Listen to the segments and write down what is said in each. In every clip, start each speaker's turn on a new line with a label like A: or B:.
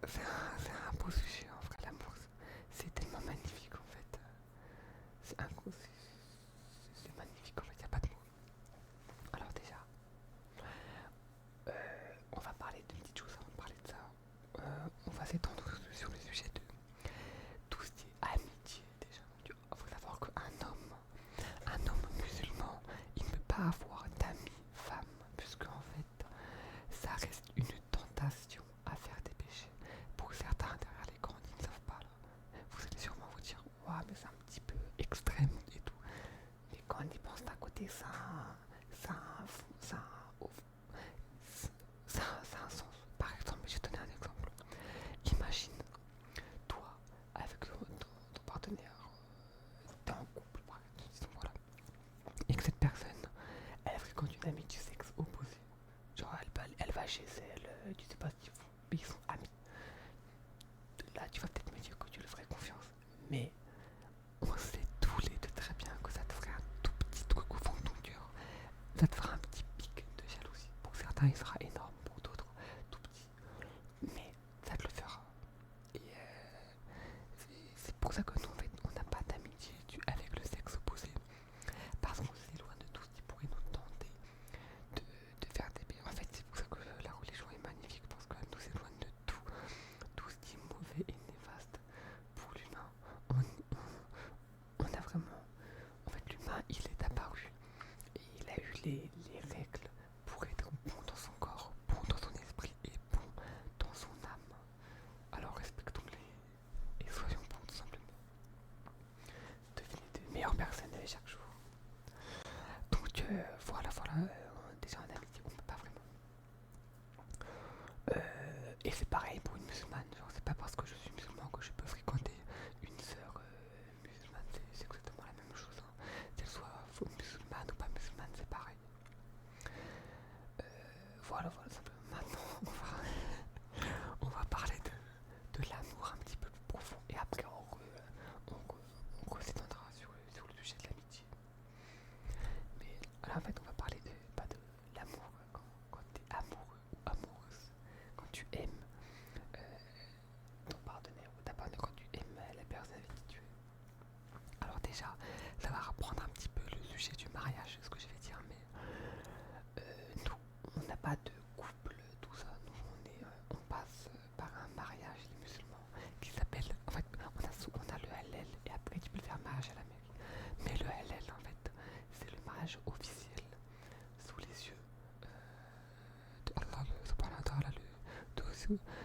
A: C'est un beau sujet en vrai, l'amour. C'est tellement magnifique en fait. C'est un gros. C'est magnifique en fait, y a pas de mots. Alors, déjà, on va parler de petites choses avant de parler de ça. On va s'étendre sur le sujet de tout ce qui est amitié déjà. Il faut savoir un homme musulman, il ne peut pas avoir d'amis femmes, puisque en fait, ça reste une tentation à faire des péchés. Pour certains derrière l'écran, ils ne savent pas là. Vous allez sûrement vous dire, ouais, mais c'est un petit peu extrême et tout. Mais quand on y pense d'un côté, ça, ça, ça a un sens. Par exemple, je vais te donner un exemple. Imagine, toi, avec ton partenaire, t'es en couple, par exemple, disons, voilà, et que cette personne, elle fréquente une amie du sexe opposé. Genre, elle va chez elle, tu sais pas ce qu'ils font, mais ils sont amis. Là, tu vas peut-être me dire que tu lui ferais confiance. Mais on sait tous les deux très bien que ça te ferait un tout petit truc au fond de ton cœur. Ça te fera un petit pic de jalousie. Pour certains, il sera énorme, pour d'autres, tout petit. Mais ça te le fera. Et c'est pour ça que nous, en fait, on n'a pas d'amitié avec le sexe opposé. Parce qu'on s'éloigne de tout ce qui pourrait nous tenter de faire des bébés. En fait, c'est pour ça que la religion est magnifique. Parce qu'elle nous éloigne de tout ce qui est mauvais et néfaste pour l'humain. On a vraiment. En fait, l'humain, il est apparu. Et il a eu les règles pour être bon dans son corps, bon dans son esprit et bon dans son âme. Alors respectons-les et soyons bons tout simplement. Devenez de meilleures personnes chaque jour. Donc voilà, déjà en amitié, on peut pas vraiment. Et c'est pareil pour une musulmane, genre c'est pas parce que je suis musulman que je peux fréquenter une sœur musulmane, c'est exactement la même chose. Hein. Qu'elle soit musulmane ou pas musulmane, c'est pareil. Voilà, simplement. Maintenant, on va parler de l'amour un petit peu plus profond et après on s'étendra sur le sujet de l'amitié. Mais là, en fait, on va parler pas de l'amour quand tu es amoureux ou amoureuse, quand tu aimes euh, ton partenaire ou ta partenaire, quand tu aimes la personne avec qui tu es. Alors déjà, ça va reprendre un petit peu le sujet du mariage, ce que je vais dire, mais nous, on n'a pas de couple, tout ça. Nous, on passe par un mariage, les musulmans, qui s'appelle. En fait, on a le halal et après tu peux le faire mariage à la mairie. Mais le halal, en fait, c'est le mariage officiel sous les yeux de Allah, subhanahu wa ta'ala,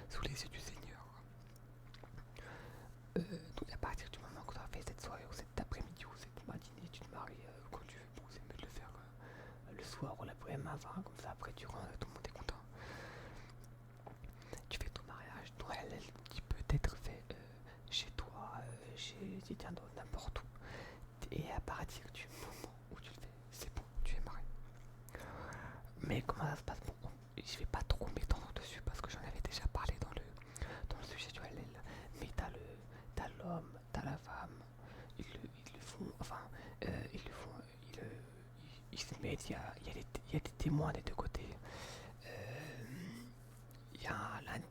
A: sous les yeux du Seigneur. Donc, à partir du moment que tu as fait cette soirée ou cet après-midi ou cette matinée, tu te maries quand tu veux. Bon, c'est mieux de le faire le soir ou l'après-midi, comme ça après tu rentres, tout le monde est content. Tu fais ton mariage, ton halal qui peut être fait chez toi, chez quelqu'un d'autre, n'importe où. Et à partir du moment où tu le fais, c'est bon, tu es marié. Mais comment ça se passe? Bon, je vais pas trop m'étendre dessus parce que j'en avais déjà parlé dans le sujet du halal. Mais t'as l'homme, t'as la femme, ils le font, enfin, ils le font, ils se mettent, il y a des témoins des deux côtés. Il y a le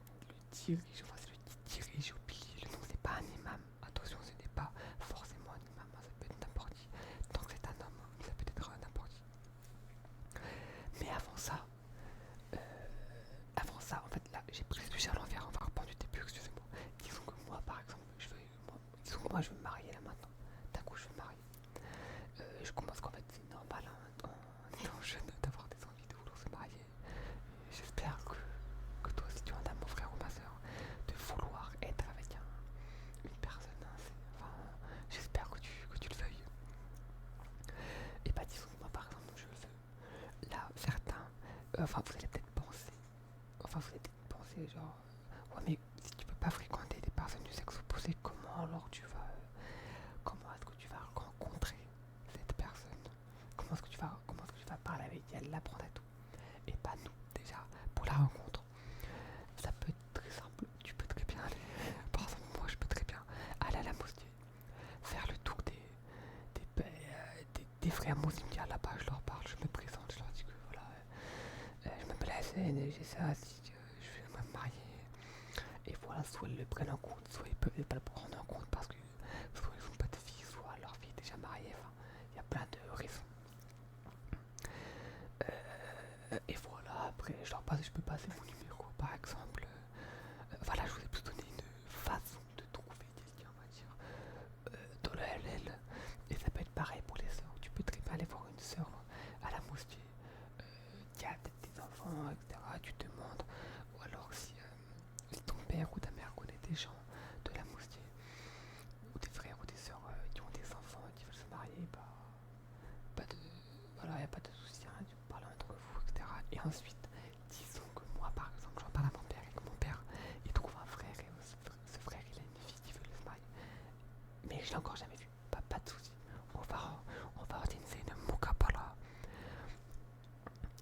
A: dirige, enfin c'est le dirige, j'ai oublié le nom, c'est pas un imam. Attention, ce n'est pas forcément un imam, hein, ça peut être n'importe qui. Tant que c'est un homme, ça peut être n'importe qui. Mais euh, avant ça, en fait, là, j'ai pris le sujet à l'envers, on va reprendre du début, excusez-moi. Disons que moi, par exemple, je veux me marier là maintenant. D'un coup, je veux me marier. Je commence qu'en fait, c'est normal hein, en étant jeune d'avoir des envies de vouloir se marier. J'espère que toi, si tu es un mon frère ou ma soeur, de vouloir être avec une personne. Hein, enfin, j'espère que tu le veuilles. Et bah, disons que moi, par exemple, je le veux. Là, certains, enfin, vous allez peut-être penser, genre, ouais, mais si tu peux pas fréquenter des personnes du sexe opposé, comment alors comment est-ce que tu vas rencontrer cette personne? Comment est-ce que tu vas parler avec elle, l'apprendre et tout? Et pas nous, déjà, pour la rencontre. Ça peut être très simple. Tu peux très bien aller. Par exemple, moi, je peux très bien aller à la mosquée, faire le tour des frères musulmans là-bas. Je leur parle, je me présente, je leur dis que voilà, je m'appelle Hassan, j'ai ça, je vais me marier. Et voilà, soit elles le prennent en compte, soit ils peuvent pas le prendre en compte parce que soit ils n'ont pas de fille, soit leur fille est déjà mariée. Enfin, il y a plein de raisons. Et voilà, après, je peux passer mon numéro par exemple. Voilà, je vous ai plus donné une façon de trouver quelqu'un, on va dire, dans le LL. Et ça peut être pareil pour les sœurs. Tu peux très bien aller voir une sœur à la mosquée qui a peut-être des enfants, etc. Tu te demandes, ou alors si ton père ou ta mère connaît des gens de la mosquée, ou des frères ou des sœurs qui ont des enfants et qui veulent se marier, bah, pas de, voilà, il n'y a pas de souci, hein, tu parles entre vous, etc. Et ensuite, disons que moi, par exemple, j'en parle à mon père et que mon père, il trouve un frère et ce frère, il a une fille qui veut se marier. Mais je l'ai encore jamais vu, pas de souci. On va organiser une Mukabala.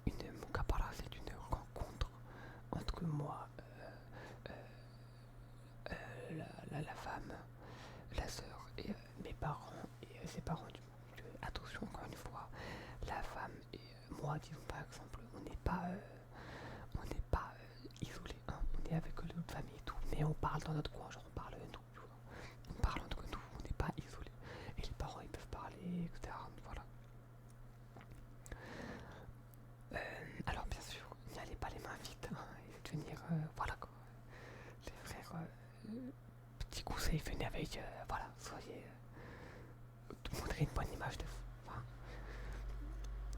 A: Une Mukabala, c'est une rencontre entre moi, la femme, la sœur et mes parents et ses parents du coup. Attention, encore une fois, la femme et moi, disons par exemple, on n'est pas isolés, hein. On est avec l'autre famille et tout, mais on parle dans notre coin, genre on parle nous, tu vois. On parle entre nous, on n'est pas isolés. Et les parents ils peuvent parler, etc. Voilà. Alors bien sûr, n'y allez pas les mains vides, hein, et venir, voilà quoi. Les frères, petit conseil, venez avec, voilà, soyez, montrez une bonne image de vous, hein,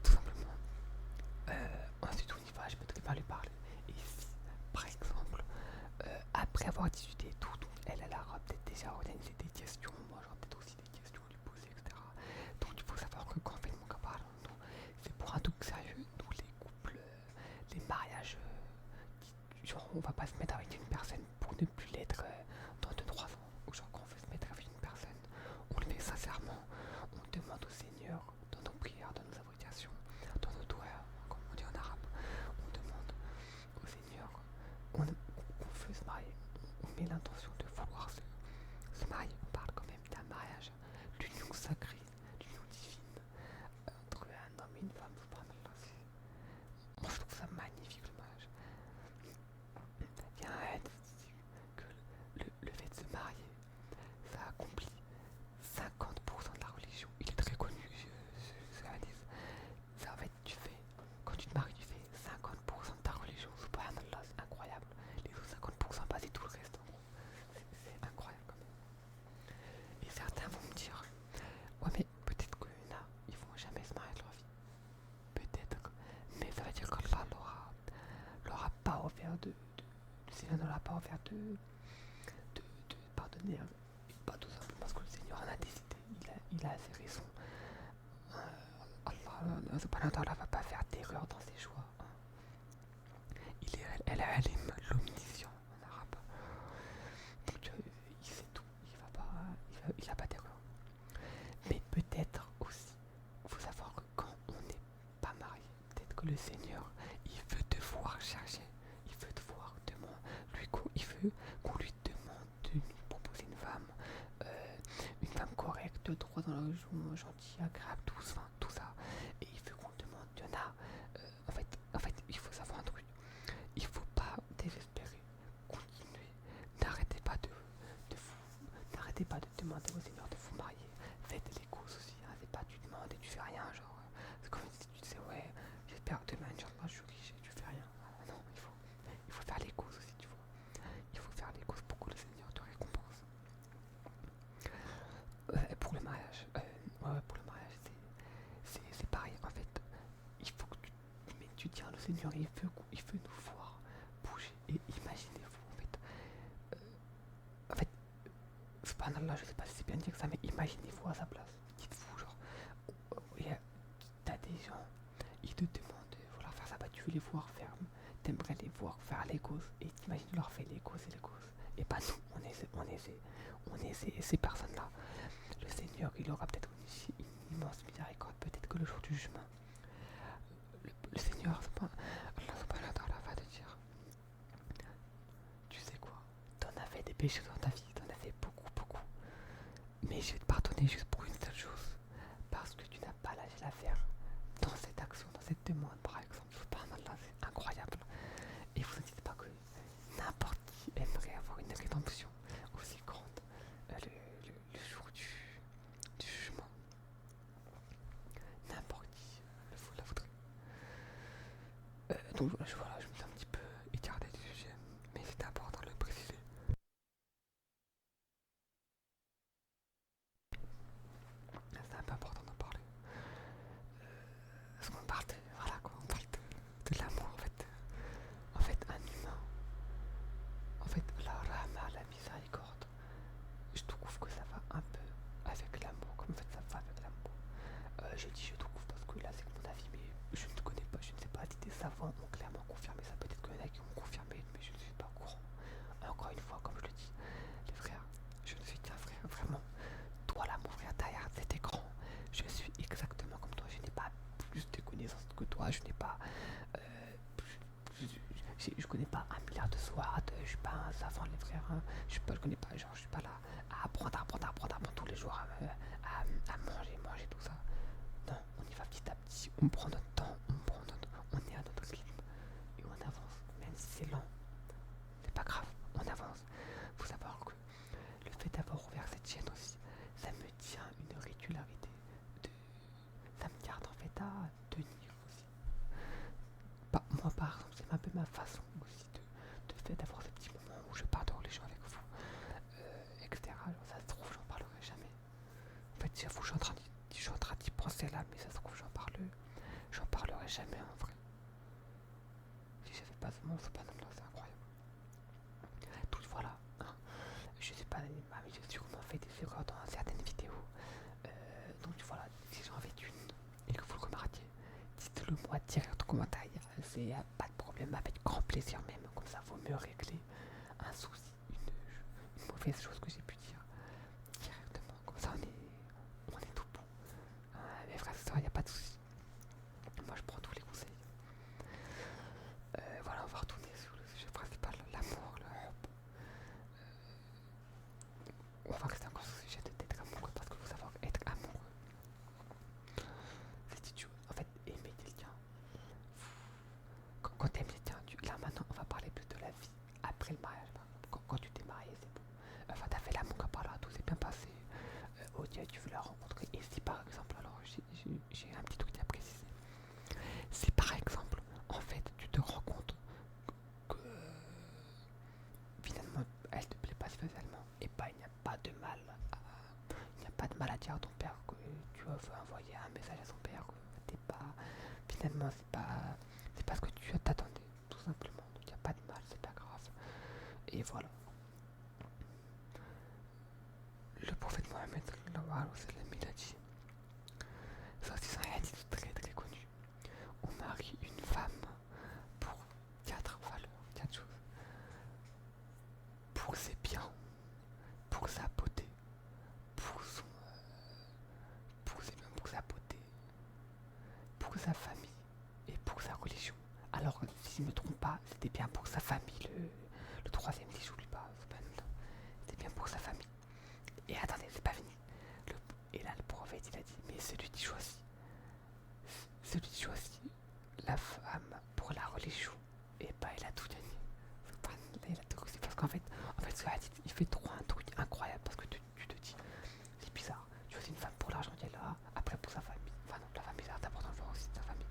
A: tout simplement. Ensuite on y va, je peux très bien lui parler. Et si, par exemple, après avoir discuté tout, donc elle aura peut-être déjà organisé des questions, moi j'aurai peut-être aussi des questions à lui poser, etc. Donc il faut savoir que quand on fait mon camarade, c'est pour un truc sérieux, nous les couples, les mariages, genre on va pas se mettre avec une personne pour ne plus l'être dans 2-3 ans. Ou genre quand on veut se mettre avec une personne, on le fait sincèrement, on demande au Seigneur, dans nos prières, dans nos invocations, dans nos doigts, comme on dit en arabe, on demande au Seigneur, on veut se marier, on met l'intention de vouloir se marier, on parle quand même d'un mariage, l'union sacrée, l'union divine entre un homme et une femme, subhanallah. Moi je trouve ça magnifique le mariage. Il y a un hadith que le fait de se marier, ça accomplit 50% de la religion. Il est très connu ce hadith. Ça, en fait, quand tu te maries, tu fais 50% de ta religion, subhanallah, c'est incroyable. Les autres 50%, pas du tout le reste, en gros. C'est incroyable quand même. Et certains vont me dire, ouais mais peut-être qu'il y en a, ils vont jamais se marier de leur vie. Peut-être, mais ça veut dire qu'Allah leur a pas offert le Seigneur ne leur a pas offert de pardonner. Pas tout simplement parce que le Seigneur en a décidé, il a ses raisons. Allah subhanahu wa ta'ala va pas faire d'erreur dans ses choix, hein. Elle a l'omniscient en arabe. Donc il sait tout, il a pas d'erreur. Mais peut-être aussi, il faut savoir que quand on n'est pas marié, peut-être que le Seigneur, il veut te voir chercher, il veut te voir il veut qu'on lui demande de nous proposer une femme correcte, droit dans la religion, gentille, agréable, tout ça. Et il veut qu'on demande, il y en a, en fait, il faut savoir un truc, il faut pas désespérer, continuez, n'arrêtez pas de demander au Seigneur de vous marier, faites les causes aussi, hein. C'est pas tu demandes et tu fais rien, genre, c'est comme si tu disais ouais, j'espère que demain, Inch'Allah, je suis riche et tu fais rien. Non, il faut faire les causes aussi, tu vois. Il faut faire les causes pour que le Seigneur te récompense. Pour le mariage, pour le mariage, c'est pareil. En fait, il faut que tu tiens le Seigneur, il veut nous voir bouger. Et imaginez-vous, en fait, subhanallah, je sais pas si c'est bien de dire ça, mais imaginez-vous à sa place. Dites-vous, genre, t'as des gens, ils te demandent de vouloir faire ça, bah tu veux les voir faire, t'aimerais les voir faire les causes, et t'imagines leur faire les causes. Et pas nous, on est ces personnes-là. Le Seigneur, il aura peut-être une immense miséricorde, peut-être que le jour du jugement, le Seigneur, Allah subhanahu wa ta'ala va te dire, tu sais quoi, t'en as fait des péchés dans ta vie, t'en as fait beaucoup, mais je vais te pardonner juste pour une seule chose, parce que tu n'as pas lâché l'affaire dans cette action, dans cette demande par exemple. Subhanallah, c'est incroyable. Et vous ne dites pas que n'importe qui aimerait avoir une rédemption Donc voilà, je me suis un petit peu écarté du sujet, mais c'était important de le préciser. C'est un peu important d'en parler. Parce qu'on parle de, voilà quoi, on parle de l'amour en fait. En fait, un humain, en fait, la rama, la miséricorde, je trouve que ça va un peu avec l'amour, comme en fait ça va avec l'amour. Je dis je trouve parce que là c'est mon avis, mais je ne connais pas, je ne sais pas, des savants ont clairement confirmé ça, peut-être qu'il y en a qui ont confirmé, mais je ne suis pas au courant. Encore une fois, comme je le dis, les frères, je ne suis qu'un frère, vraiment. Toi là, mon frère Taillard, cet écran, je suis exactement comme toi, je n'ai pas plus de connaissances que toi, je n'ai pas je connais pas un milliard de soirs, je suis pas un savant les frères, hein. Je connais pas, genre je suis pas là à apprendre tous les jours à manger tout ça. Non, on y va petit à petit, on prend notre temps, on est à notre rythme et on avance, même si c'est lent, c'est pas grave, on avance. Faut savoir que le fait d'avoir ouvert cette chaîne aussi, ça me tient une régularité, de, ça me garde en fait à tenir aussi. Bah, moi par exemple, c'est un peu ma façon aussi de fait d'avoir ces petits moments où je parle de religion avec vous, etc. Alors, ça se trouve, j'en parlerai jamais. En fait, j'avoue, je suis en train d'y penser là, mais ça se trouve, j'en parlerai jamais en vrai. Si j'avais pas ce panneau là, c'est incroyable. Donc voilà, hein. Je sais pas, mais j'ai sûrement fait des erreurs dans certaines vidéos. Donc voilà, si j'en fais une et que vous le remarquez, dites-le moi direct en commentaire. C'est pas de problème, avec grand plaisir même. Comme ça, vaut mieux régler un souci, une mauvaise chose que j'ai pu dire directement. Comme ça, on est tout bon. Mes frères et sœurs, il n'y a pas de souci. Moi, je prends tous les conseils. Voilà, on va retourner sur le sujet principal, l'amour, on va rester encore sur le sujet d'être amoureux parce que vous savez, être amoureux, c'est idiot. En fait, aimer quelqu'un, quand t'aimes quelqu'un, là maintenant, on va parler plus de la vie après le mariage. Quand tu t'es marié, c'est bon. Enfin, t'as fait l'amour par là, tout s'est bien passé. Ok, tu veux la rencontrer. Et si par exemple, alors j'ai un petit truc à préciser. Si par exemple, en fait, tu te rends compte que finalement elle te plaît pas spécialement, et bah il n'y a pas de mal il n'y a pas de mal à dire à ton père que tu veux envoyer un message à son père que t'es pas finalement c'est pas ce que tu t'attendais tout simplement, donc il n'y a pas de mal, c'est pas grave. Et voilà, le prophète Mohammed il a dit, ça aussi c'est un hadith très très connu, on marie une femme pour quatre valeurs, quatre choses: pour ses biens, pour sa beauté, pour son pour sa beauté, pour sa famille et pour sa religion. Alors, si je ne me trompe pas, c'était bien pour sa famille, le troisième, si j'oublie pas, c'était bien pour sa famille. Et attendez, c'est pas fini. Et là, le prophète, il a dit, mais celui qui choisit la femme pour la religion, et bah, il a tout gagné. Là, il a tout réussi. Parce qu'en fait, ce hadith, il fait trop un truc incroyable, parce que tu te dis, c'est bizarre, tu choisis une femme pour l'argent qu'elle a, après pour sa famille. Enfin non, la famille, c'est important de voir aussi sa famille.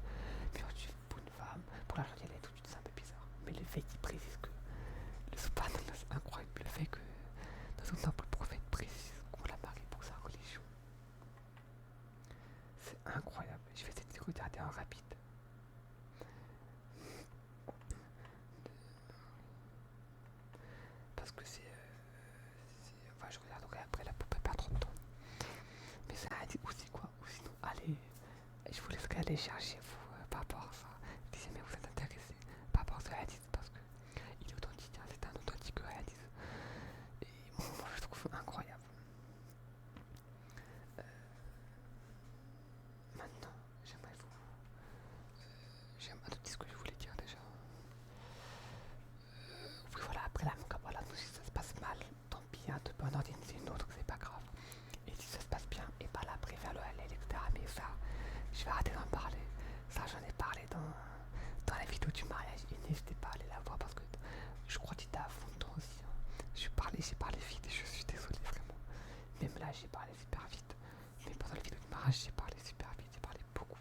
A: Mais quand tu fais pour une femme, pour l'argent qu'elle a et tout, c'est un peu bizarre. Mais le fait qu'il précise que le subhanallah, c'est incroyable. Le fait que dans son temple, le prophète précise qu'on l'a marié pour sa religion, c'est incroyable. Je vais essayer de regarder en rapide. Parce que enfin, je regarderai après là pour pas perdre trop de temps. Mais ça a dit aussi quoi. Ou sinon, allez, je vous laisserai aller chercher vous par rapport à ça. Si jamais vous êtes intéressé par rapport à ce hadith, parce que il est authentique, hein, c'est un authentique hadith. Et moi je trouve incroyable. Maintenant, j'aimerais vous. J'aimerais tout ce que je voulais dire déjà. Oui, voilà, après la Mukabala, si ça se passe mal, tant pis, hein, de bonne organiser une autre, c'est pas grave. Et si ça se passe bien, et pas là après faire le halal, etc. Mais ça, je vais arrêter d'en parler. Ça, j'en ai parlé dans la vidéo du mariage. Et n'hésitez pas à aller la voir parce que je crois que tu étais à fond dedans aussi, hein. J'ai parlé vite et je suis désolé vraiment. Même là, j'ai parlé super vite. Mais pendant la vidéo du mariage, j'ai parlé super vite, j'ai parlé beaucoup.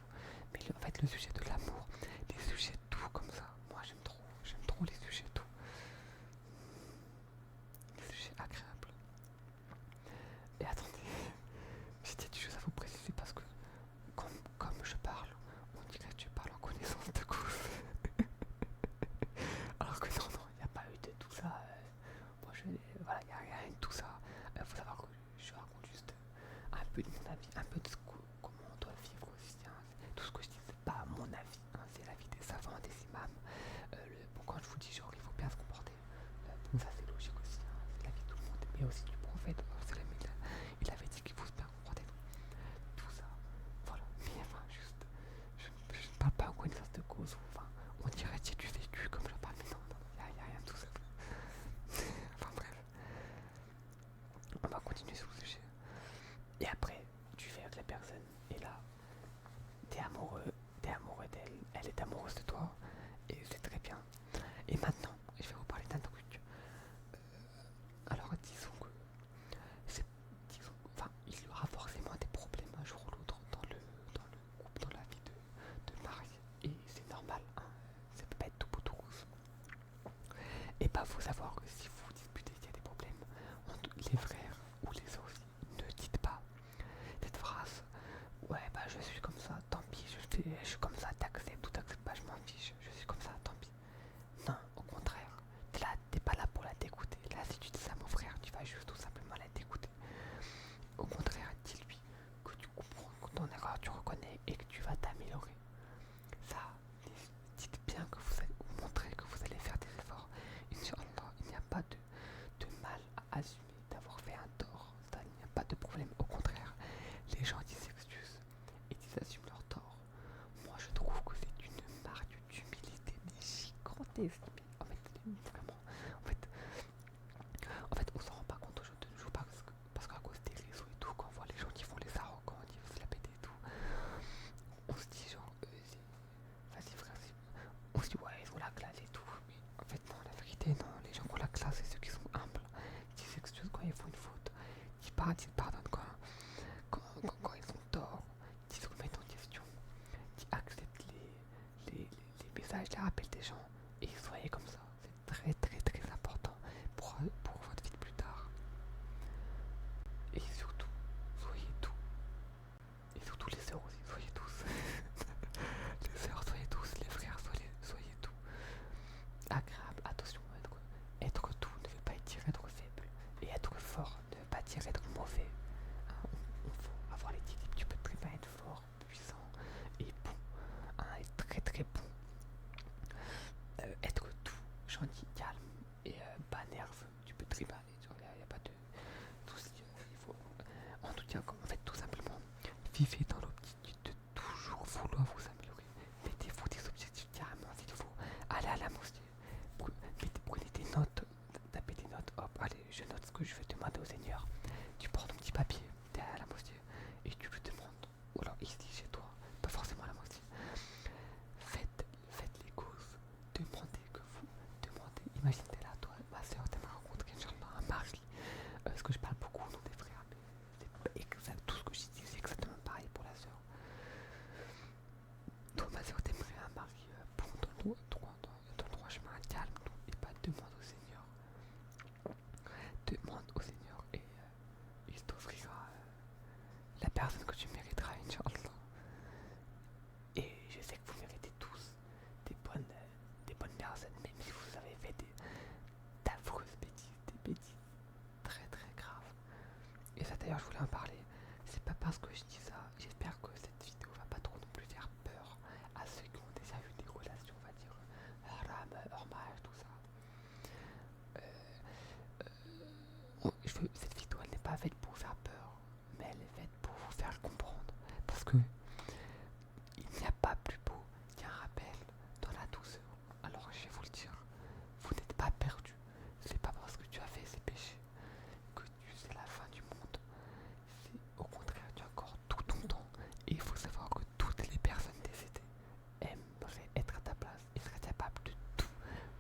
A: Mais en fait, le sujet de l'amour, les sujets doux comme ça, agréable. Et attendez, j'ai des choses à vous préciser parce que comme je parle, on dirait que je parle en connaissance de cause. Alors que non, il n'y a pas eu de tout ça. Moi, voilà, il n'y a rien de tout ça. Faut savoir que je raconte juste un peu de mon avis, un peu de comment on doit vivre aussi. Hein. Tout ce que je dis, c'est pas mon avis, hein, c'est l'avis des savants, des imams. Quand je vous dis genre il faut bien se comporter, ça c'est logique aussi, hein, c'est l'avis de tout le monde, mais aussi du prophète. Il avait dit qu'il faut se bien comporter. Tout ça, voilà. Mais enfin, juste, je ne parle pas en connaissance de cause. Enfin, on dirait que j'ai du vécu comme je parle, mais non, il n'y a rien de tout ça. Enfin bref, on va continuer sur le sujet. Et après, tu fais avec la personne, et là, t'es amoureux d'elle, elle est amoureuse de toi, et c'est très bien. Et maintenant, je vais vous parler d'un truc. Alors, disons que, enfin, il y aura forcément des problèmes un jour ou l'autre dans le couple, dans la vie de mari, et c'est normal, hein, ça peut pas être tout beau tout rose. Et bah, faut savoir que si vous disputez, qu'il y a des problèmes entre les frères ou les sœurs aussi, ne dites pas cette phrase. Ouais, bah je suis comme ça, tant pis, je suis comme ça, t'acceptes ou t'acceptes pas, je m'en fiche, je suis comme ça, tant pis. Non, au contraire, t'es pas là pour la dégoûter. Là, si tu dis ça à mon frère, tu vas juste tout simplement la dégoûter. Au contraire, dis-lui que tu comprends que ton erreur, tu reconnais et que tu vas t'améliorer. Ça, dites bien que vous allez montrer que vous allez faire des efforts. Inch'Allah, il n'y a pas de mal à assumer d'avoir fait un tort. Ça, il n'y a pas de problème. Au contraire, les gens qui s'excusent et qui assument leur tort, moi je trouve que c'est une marque d'humilité gigantesque. En fait, vraiment, en fait, on s'en rend pas compte aujourd'hui de nos jours parce qu'à cause des réseaux et tout, quand on voit les gens qui font les arrogants, qui veulent se la péter et tout, on se dit genre, vas-y frère, on se dit ouais, ils ont la classe et tout. Mais en fait, non, la vérité, non, les gens qui ont la classe, c'est ceux qui sont humbles, qui s'excusent quand ils font une faute, qui pardonnent quand ils ont tort, qui se remettent en question, qui acceptent les messages, les rappels des gens, et soyez comme ça. C'est très très très important pour votre vie de plus tard. Et surtout, soyez tout. Et surtout les sœurs aussi, soyez tous. Les sœurs, soyez tous. Les frères, soyez tout. Agréable, attention, être tout ne veut pas dire être faible. Et être fort ne veut pas dire être mauvais. Hein, on faut avoir l'équilibre. Tu peux très bien être fort, puissant et bon. Hein, être très très bon. Être tout, gentil, calme et pas nerveux. Tu peux très bien aller. Il n'y a pas de souci. Il faut, en tout cas, en fait, tout simplement, vivez dans l'optique de toujours vouloir vous améliorer. Mettez-vous des objectifs carrément s'il faut. Allez à la mosquée. Prenez des notes. Tapez des notes. Hop, allez, je note ce que je vais demander au Seigneur. Tu prends ton petit papier, t'es à la mosquée et tu lui demandes. Ou alors ici chez toi, pas forcément à la mosquée. Faites les causes. Demandez. Imaginez là, toi, ma soeur, t'aimerais rencontrer un mari. Parce que je parle beaucoup au nom des frères, mais c'est pas exact. Tout ce que je dis, c'est exactement pareil pour la soeur. Toi, ma soeur, t'aimerais un mari bon, dans le droit chemin, calme, et pas demande au Seigneur. Demande au Seigneur et il t'offrira la personne que tu mériteras, Inch'Allah. Et je sais que vous méritez tous des bonnes personnes, même si vous avez fait d'affreuses bêtises, des bêtises très très graves. Et ça d'ailleurs, je voulais en parler. C'est pas parce que je dis ça, j'espère que cette vidéo va pas trop non plus faire peur à ceux qui ont déjà eu des relations, on va dire, haram, hors mariage, tout ça. Cette vidéo, elle n'est pas faite pour vous faire peur, mais elle est faite pour vous faire comprendre. Parce que il n'y a pas plus beau qu'un rappel dans la douceur. Alors je vais vous le dire, vous n'êtes pas perdu. C'est pas parce que tu as fait ces péchés que c'est la fin du monde. C'est au contraire, tu as encore tout ton temps. Et il faut savoir que toutes les personnes décédées aimeraient être à ta place et seraient capables de tout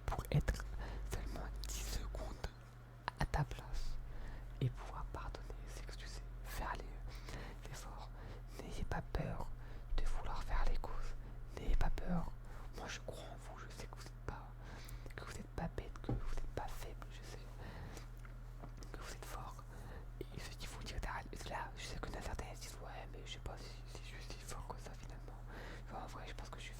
A: pour être seulement 10 secondes à ta place et pouvoir pardonner, s'excuser, faire aller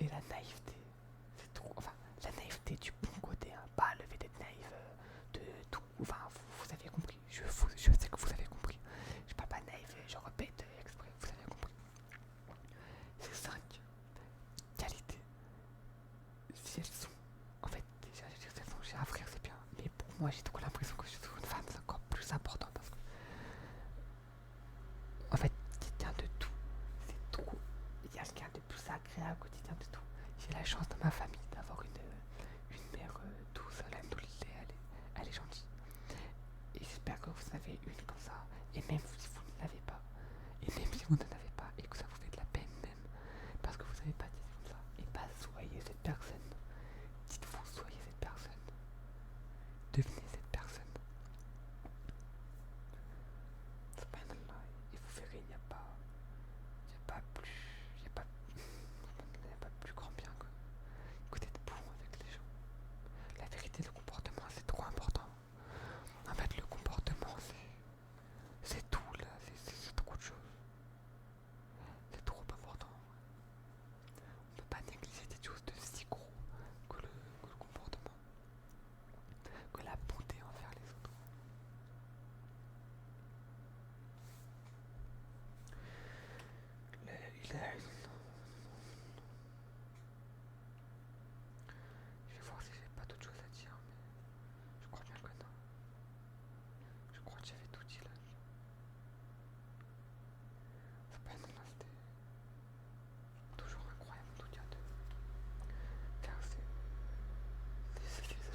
A: Et la naïveté, c'est trop. Enfin, la naïveté du bon côté, hein, pas le fait d'être naïf de tout. Enfin, vous avez compris. Je sais que vous avez compris. Je parle pas naïf, je répète exprès. Vous avez compris. Ces 5 qualités, si elles sont. En fait, déjà, si elles sont chez un frère, c'est bien. Mais pour moi, j'ai trop l'impression que je suis une femme, c'est encore plus important parce que. En fait, qui tient de tout. C'est trop. Il y a quelqu'un de plus agréable que qui tient de tout. J'ai la chance dans ma famille d'avoir une mère douce, elle est gentille. Et j'espère que vous en avez une comme ça. Et même si vous ne l'avez pas, et même si vous n'en avez pas, et que ça vous fait de la peine même, parce que vous n'avez pas dit comme ça, et pas soyez cette personne. Dites-vous, soyez cette personne. Devenez cette personne. Subhanallah. Et vous verrez, il n'y a pas plus, il n'y a pas plus grand bien que d'être bon avec les gens. La vérité, le comportement, c'est trop important. En fait, le comportement, c'est tout là, c'est trop de choses. C'est trop important. On ne peut pas négliger des choses de si gros que le comportement, que la bonté envers les autres. Il a une. Je vais voir si j'ai pas d'autres choses à dire, mais je crois bien que non. Je crois que j'avais tout dit là. C'est pas énorme, c'était toujours incroyable en tout cas de faire ce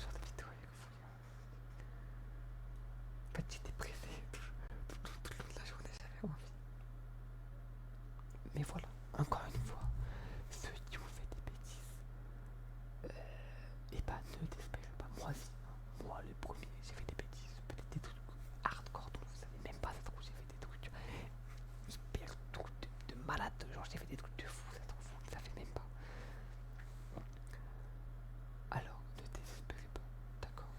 A: genre de vidéo avec vous. En fait, j'étais pressé tout le long de la journée, j'avais envie. Mais voilà, encore une fois, ceux qui ont fait des bêtises, et bah ne désespérez pas. Moi aussi, hein. Moi le premier, j'ai fait des bêtises, peut-être des trucs hardcore dont vous savez même pas, ça se trouve, j'ai fait des trucs hyper trucs de malade, genre j'ai fait des trucs de fou, ça se trouve, vous ne savez même pas. Alors, ne désespérez pas, d'accord?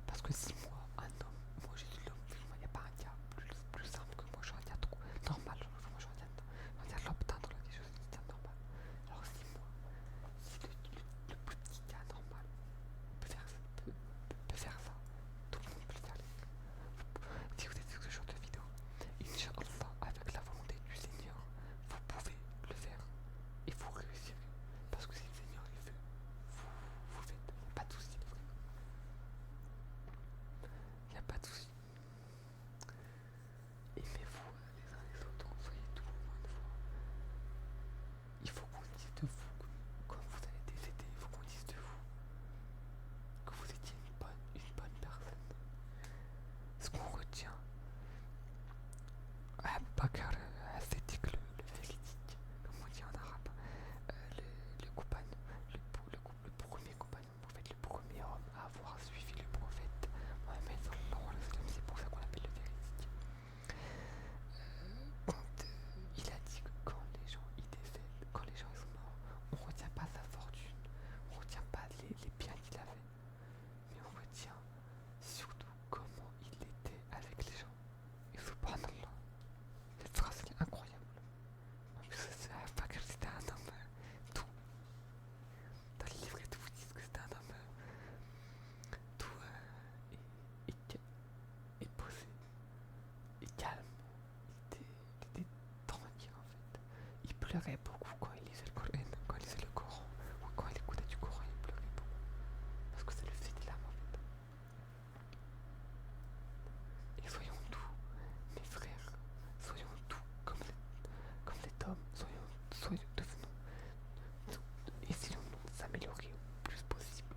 A: Parce que si moi, un homme, moi j'ai dit l'homme, il n'y a pas un gars plus simple que moi, je suis un gars trop normal, moi je suis un gars lambda dans la vie, je suis un gars normal. Alors si moi, si le petit gars normal peut faire ça, tout le monde peut le faire. Si vous êtes sur ce genre de vidéo, Inch'Allah, avec la volonté du Seigneur, vous pouvez le faire et vous réussirez. Parce que si le Seigneur il veut, vous faites, pas de soucis les frères. Il n'y a pas de soucis. Aimez-vous les uns les autres, soyez tout encore une fois. Il faut qu'on dise de vous, comme vous avez décédé, il faut qu'on dise de vous que vous étiez une bonne personne. Ce qu'on retient, Bakar Ascetic, le véridique, comme on dit en arabe, le compagnon, le premier compagnon, en fait, le premier homme à avoir suivi le prophète Mohammed sallallahu alayhi wa sallam, c'est pour ça qu'on l'appelle le véridique. Il a dit que quand les gens ils décèdent, quand les gens ils sont morts, on ne retient pas sa fortune, on ne retient pas les biens qu'il avait, mais on retient surtout comment il était avec les gens. Et subhanallah, cette phrase elle est incroyable. En plus, c'était un homme tout. Dans les livres et tout, vous dites que c'était un homme tout et posé et calme. Il était tranquille en fait. Il pleurait beaucoup quand il lisait le Coran, quand il lisait le Coran, ou quand il écoutait du Coran, il pleurait beaucoup. Parce que ça lui faisait des larmes en fait. Et soyons doux, mes frères, soyons doux comme les hommes, devenons, essayons de s'améliorer au plus possible.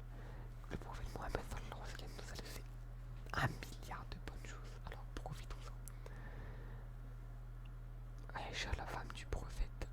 A: Le prophète Mohammed sallallahu alayhi wa sallam nous a laissé 1 milliard de bonnes choses, alors profitons-en. Aïcha, la femme du prophète,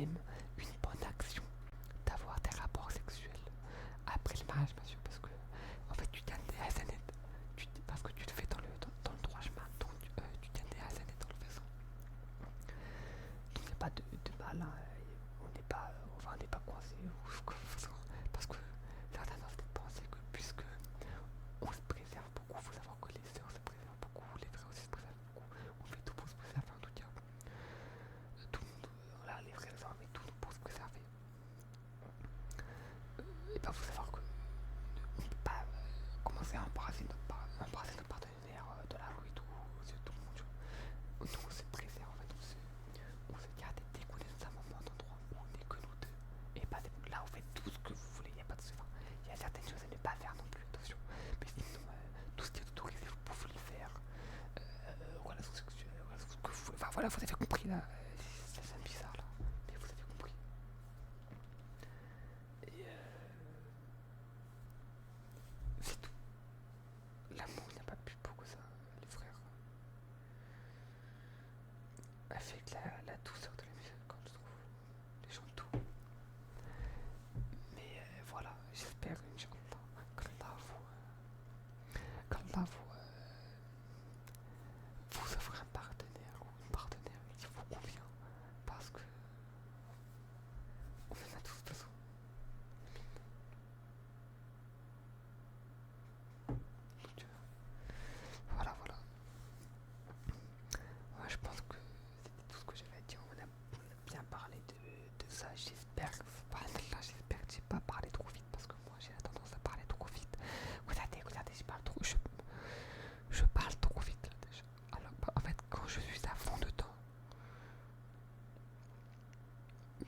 A: même une bonne action d'avoir des rapports sexuels après le mariage, bien sûr, parce que en fait tu gagnes des hasanets, parce que tu le fais dans le droit chemin, donc tu gagnes des hasanets dans le faisant. Donc il n'y a pas de mal, hein, on n'est pas coincé, parce que certains doivent peut-être penser que puisque on se préserve beaucoup, il faut savoir que les sœurs se préservent beaucoup, les frères aussi se préservent beaucoup, on fait tout pour se préserver en tout cas. Tout, voilà, les frères et sœurs, mais tout pour se préserver. Et ben faut savoir que on peut pas commencer à embrasser notre partenaire de la rue et tout, c'est tout le monde. Nous on se préserve en fait, on se garde dès qu'on est dans un moment d'endroit où on n'est que nous deux. Et pas là vous faites tout ce que vous voulez, il n'y a pas de souci. Il y a certaines choses à ne pas faire non plus, attention. Mais sinon, tout ce qui est autorisé, vous pouvez le faire. Relations sexuelles, ce que vous voulez. Enfin voilà, vous avez compris là. C'est bizarre là, mais vous avez compris. Et c'est tout. L'amour n'a pas plus beau que ça, les frères. Avec la douceur de la musique, quand je trouve. Les gens tout. Mais voilà, j'espère, Inch'Allah, qu'Allah vous offre un partenaire ou une partenaire qui vous convient. Parce que on en a tous besoin. Donc, voilà. Ouais, je pense que c'était tout ce que j'avais à dire. On a bien parlé de ça. J'espère que j'ai pas parlé trop vite parce que moi j'ai la tendance à parler trop vite. Regardez, je parle trop. Je parle trop vite là déjà. Alors en fait quand je suis à fond dedans,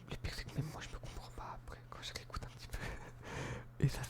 A: le pire c'est que même moi je me comprends pas après quand je réécoute un petit peu. Et ça